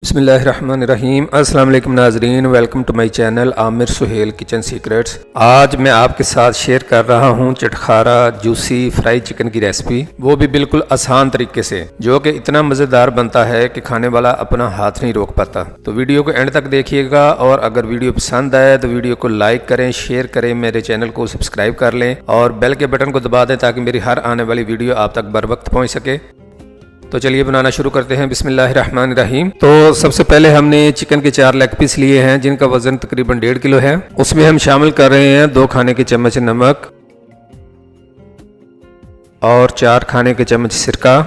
बिस्मिल्लाहिर्रहमानिर्रहीम। अस्सलाम वालेकुम नाजरीन, welcome to my channel Aamir Suhail kitchen secrets. आज मैं आपके साथ शेयर कर रहा हूँ चटखारा जूसी फ्राई चिकन की रेसिपी, वो भी बिल्कुल आसान तरीके से, जो कि इतना मज़ेदार बनता है कि खाने वाला अपना हाथ नहीं रोक पाता। तो वीडियो को एंड तक देखिएगा और अगर वीडियो पसंद आए तो वीडियो को लाइक करें, शेयर करें, मेरे चैनल को सब्सक्राइब कर लें और बेल के बटन को दबा दें ताकि मेरी हर आने वाली वीडियो आप तक बर वक्त पहुँच सके। तो चलिए बनाना शुरू करते हैं। बिस्मिल्लाहिर्रहमानिर्रहीम। तो सबसे पहले हमने चिकन के 4 लेग पीस लिए हैं जिनका वजन तकरीबन 1.5 किलो है। उसमें हम शामिल कर रहे हैं 2 खाने के चम्मच नमक और 4 खाने के चम्मच सिरका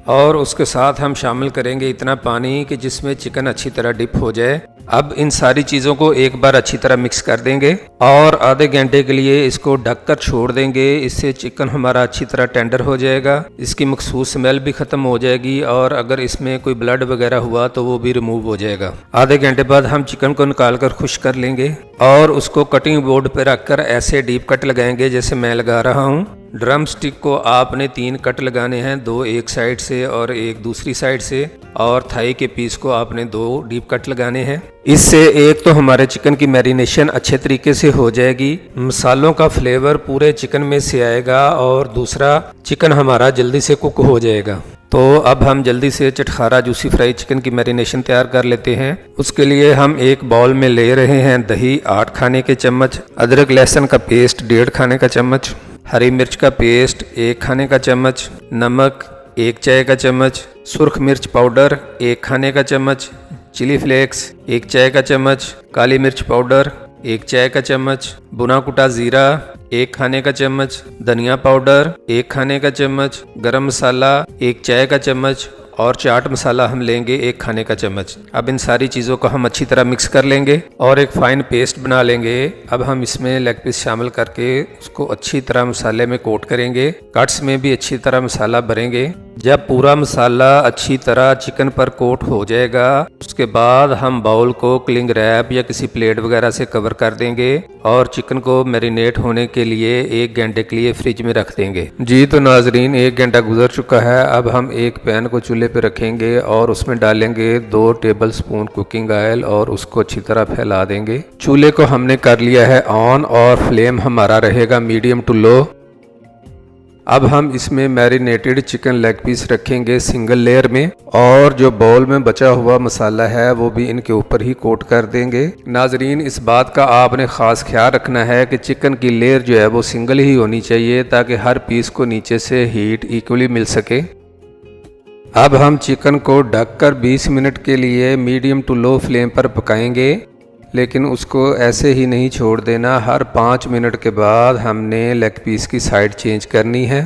और उसके साथ हम शामिल करेंगे इतना पानी कि जिसमें चिकन अच्छी तरह डिप हो जाए। अब इन सारी चीज़ों को एक बार अच्छी तरह मिक्स कर देंगे और आधे घंटे के लिए इसको ढककर छोड़ देंगे। इससे चिकन हमारा अच्छी तरह टेंडर हो जाएगा, इसकी मखसूस स्मेल भी ख़त्म हो जाएगी और अगर इसमें कोई ब्लड वगैरह हुआ तो वो भी रिमूव हो जाएगा। आधे घंटे बाद हम चिकन को निकाल कर खुश कर लेंगे और उसको कटिंग बोर्ड पर रखकर ऐसे डीप कट लगाएंगे जैसे मैं लगा रहा हूँ। ड्रम स्टिक को आपने 3 कट लगाने हैं, 2 एक साइड से और 1 दूसरी साइड से, और थाई के पीस को आपने 2 डीप कट लगाने हैं। इससे एक तो हमारे चिकन की मैरिनेशन अच्छे तरीके से हो जाएगी, मसालों का फ्लेवर पूरे चिकन में से आएगा और दूसरा चिकन हमारा जल्दी से कुक हो जाएगा। तो अब हम जल्दी से चटखारा जूसी फ्राई चिकन की मैरिनेशन तैयार कर लेते हैं। उसके लिए हम एक बाउल में ले रहे हैं दही 8 खाने के चम्मच, अदरक लहसुन का पेस्ट 1.5 खाने का चम्मच, हरी मिर्च का पेस्ट 1 खाने का चम्मच, नमक 1 चाय का चम्मच, सुर्ख मिर्च पाउडर 1 खाने का चम्मच, चिली फ्लेक्स 1 चाय का चम्मच, काली मिर्च पाउडर 1 चाय का चम्मच, भुना कुटा जीरा 1 खाने का चम्मच, धनिया पाउडर 1 खाने का चम्मच, गरम मसाला 1 चाय का चम्मच और चाट मसाला हम लेंगे 1 खाने का चम्मच। अब इन सारी चीज़ों को हम अच्छी तरह मिक्स कर लेंगे और एक फाइन पेस्ट बना लेंगे। अब हम इसमें लेग पीस शामिल करके उसको अच्छी तरह मसाले में कोट करेंगे, कट्स में भी अच्छी तरह मसाला भरेंगे। जब पूरा मसाला अच्छी तरह चिकन पर कोट हो जाएगा उसके बाद हम बाउल को क्लिंग रैप या किसी प्लेट वगैरह से कवर कर देंगे और चिकन को मैरिनेट होने के लिए 1 घंटे के लिए फ्रिज में रख देंगे। जी तो नाजरीन, 1 घंटा गुजर चुका है। अब हम एक पैन को चूल्हे पे रखेंगे और उसमें डालेंगे 2 टेबल स्पून कुकिंग ऑयल और उसको अच्छी तरह फैला देंगे। चूल्हे को हमने कर लिया है ऑन और फ्लेम हमारा रहेगा मीडियम टू लो। अब हम इसमें मैरिनेटेड चिकन लेग पीस रखेंगे सिंगल लेयर में और जो बाउल में बचा हुआ मसाला है वो भी इनके ऊपर ही कोट कर देंगे। नाजरीन, इस बात का आपने ख़ास ख्याल रखना है कि चिकन की लेयर जो है वो सिंगल ही होनी चाहिए ताकि हर पीस को नीचे से हीट इक्वली मिल सके। अब हम चिकन को ढककर 20 मिनट के लिए मीडियम टू लो फ्लेम पर पकाएंगे, लेकिन उसको ऐसे ही नहीं छोड़ देना। हर 5 मिनट के बाद हमने लेग पीस की साइड चेंज करनी है।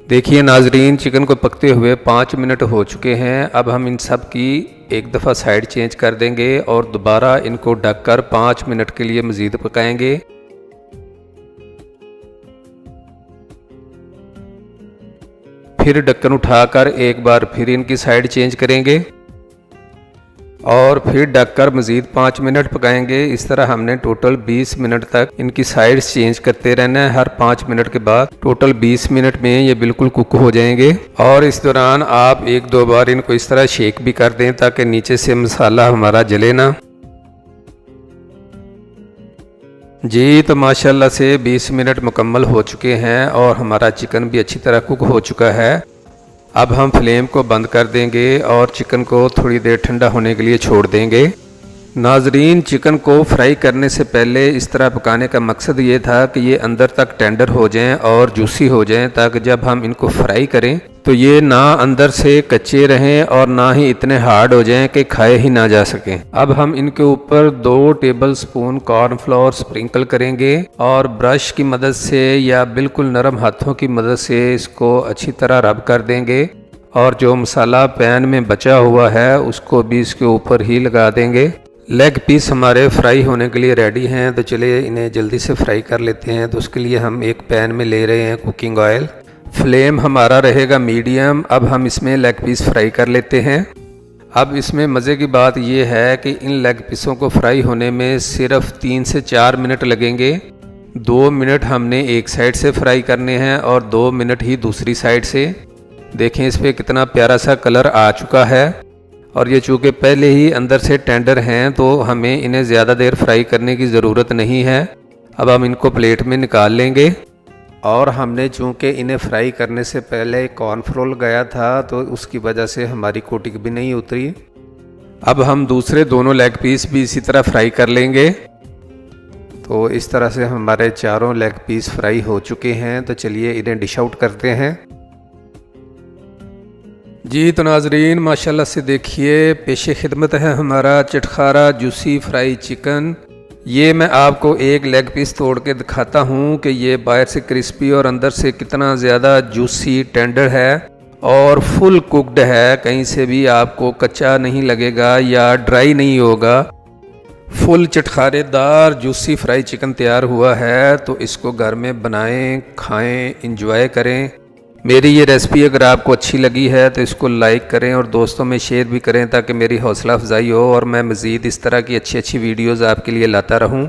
देखिए नाजरीन, चिकन को पकते हुए 5 मिनट हो चुके हैं। अब हम इन सब की एक दफ़ा साइड चेंज कर देंगे और दोबारा इनको ढककर 5 मिनट के लिए मज़ीद पकाएंगे। फिर ढक्कन उठाकर एक बार फिर इनकी साइड चेंज करेंगे और फिर ढककर मज़ीद 5 मिनट पकाएंगे। इस तरह हमने टोटल 20 मिनट तक इनकी साइड्स चेंज करते रहना है। हर 5 मिनट के बाद टोटल 20 मिनट में ये बिल्कुल कुक हो जाएंगे और इस दौरान आप 1-2 बार इनको इस तरह शेक भी कर दें ताकि नीचे से मसाला हमारा जले ना। जी तो माशाल्लाह से 20 मिनट मुकम्मल हो चुके हैं और हमारा चिकन भी अच्छी तरह कुक हो चुका है। अब हम फ्लेम को बंद कर देंगे और चिकन को थोड़ी देर ठंडा होने के लिए छोड़ देंगे। नाजरीन, चिकन को फ्राई करने से पहले इस तरह पकाने का मकसद ये था कि ये अंदर तक टेंडर हो जाएं और जूसी हो जाएं ताकि जब हम इनको फ्राई करें तो ये ना अंदर से कच्चे रहें और ना ही इतने हार्ड हो जाएं कि खाए ही ना जा सकें। अब हम इनके ऊपर 2 टेबल स्पून कॉर्नफ्लोर स्प्रिंकल करेंगे और ब्रश की मदद से या बिल्कुल नरम हाथों की मदद से इसको अच्छी तरह रब कर देंगे और जो मसाला पैन में बचा हुआ है उसको भी इसके ऊपर ही लगा देंगे। लेग पीस हमारे फ्राई होने के लिए रेडी हैं, तो चलिए इन्हें जल्दी से फ्राई कर लेते हैं। तो उसके लिए हम एक पैन में ले रहे हैं कुकिंग ऑयल, फ्लेम हमारा रहेगा मीडियम। अब हम इसमें लेग पीस फ्राई कर लेते हैं। अब इसमें मज़े की बात यह है कि इन लेग पीसों को फ्राई होने में सिर्फ 3 से 4 मिनट लगेंगे। 2 मिनट हमने एक साइड से फ्राई करने हैं और 2 मिनट ही दूसरी साइड से। देखें इस पर कितना प्यारा सा कलर आ चुका है। और ये चूँकि पहले ही अंदर से टेंडर हैं तो हमें इन्हें ज़्यादा देर फ्राई करने की ज़रूरत नहीं है। अब हम इनको प्लेट में निकाल लेंगे। और हमने चूँकि इन्हें फ्राई करने से पहले कॉर्नफ्लोर गया था तो उसकी वजह से हमारी कोटिंग भी नहीं उतरी। अब हम दूसरे दोनों लेग पीस भी इसी तरह फ्राई कर लेंगे। तो इस तरह से हमारे चारों लेग पीस फ्राई हो चुके हैं। तो चलिए इन्हें डिश आउट करते हैं। जी तो नाजरीन माशाल्लाह से देखिए पेशे खिदमत है हमारा चटखारा जूसी फ्राई चिकन। ये मैं आपको एक लेग पीस तोड़ के दिखाता हूँ कि ये बाहर से क्रिस्पी और अंदर से कितना ज़्यादा जूसी टेंडर है और फुल कुक्ड है। कहीं से भी आपको कच्चा नहीं लगेगा या ड्राई नहीं होगा। फुल चटखारेदार जूसी फ्राई चिकन तैयार हुआ है। तो इसको घर में बनाएं, खाएं, इंजॉय करें। मेरी ये रेसिपी अगर आपको अच्छी लगी है तो इसको लाइक करें और दोस्तों में शेयर भी करें ताकि मेरी हौसला अफजाई हो और मैं मज़ीद इस तरह की अच्छी अच्छी वीडियोस आपके लिए लाता रहूं।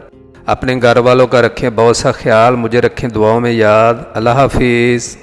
अपने घर वालों का रखें बहुत सा ख्याल, मुझे रखें दुआओं में याद। अल्लाह हाफिज़।